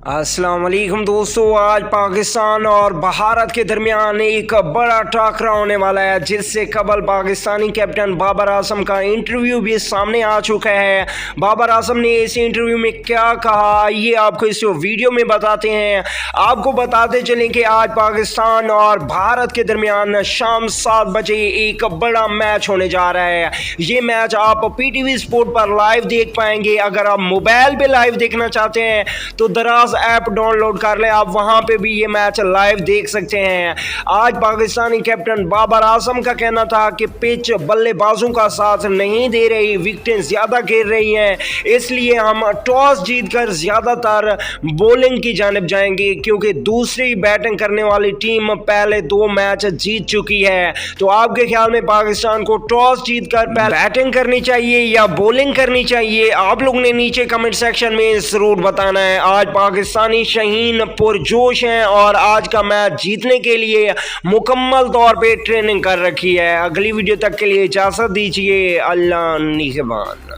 अस्सलाम वालेकुम दोस्तों, आज पाकिस्तान और भारत के दरमियान एक बड़ा टाकरा होने वाला है, जिससे कबल पाकिस्तानी कैप्टन बाबर आजम का इंटरव्यू भी सामने आ चुका है। बाबर आजम ने इस इंटरव्यू में क्या कहा, ये आपको इस वीडियो में बताते हैं। आपको बताते चलें कि आज पाकिस्तान और भारत के दरमियान शाम 7 बजे एक बड़ा मैच होने जा रहा है। ये मैच आप PTV स्पोर्ट पर लाइव देख पाएंगे। अगर आप मोबाइल पे लाइव देखना चाहते हैं तो दराज ऐप डाउनलोड कर लें, आप वहां पे भी ये मैच लाइव देख सकते हैं। आज पाकिस्तानी कैप्टन बाबर आजम का कहना था कि पिच बल्लेबाजों का साथ नहीं दे रही, विकेटें ज्यादा गिर रही हैं, इसलिए हम टॉस जीतकर ज्यादातर बॉलिंग की जानिब जाएंगे, क्योंकि दूसरी बैटिंग करने वाली टीम पहले 2 मैच जीत चुकी है। तो आपके ख्याल में पाकिस्तान को टॉस जीतकर बैटिंग करनी चाहिए या बॉलिंग करनी चाहिए? आप लोग ने नीचे कमेंट सेक्शन में जरूर बताना है। आज पाकिस्तानी शहीन पुरजोश हैं और आज का मैच जीतने के लिए मुकम्मल तौर पे ट्रेनिंग कर रखी है। अगली वीडियो तक के लिए इजाज़त दीजिए। अल्लाह निगहबान।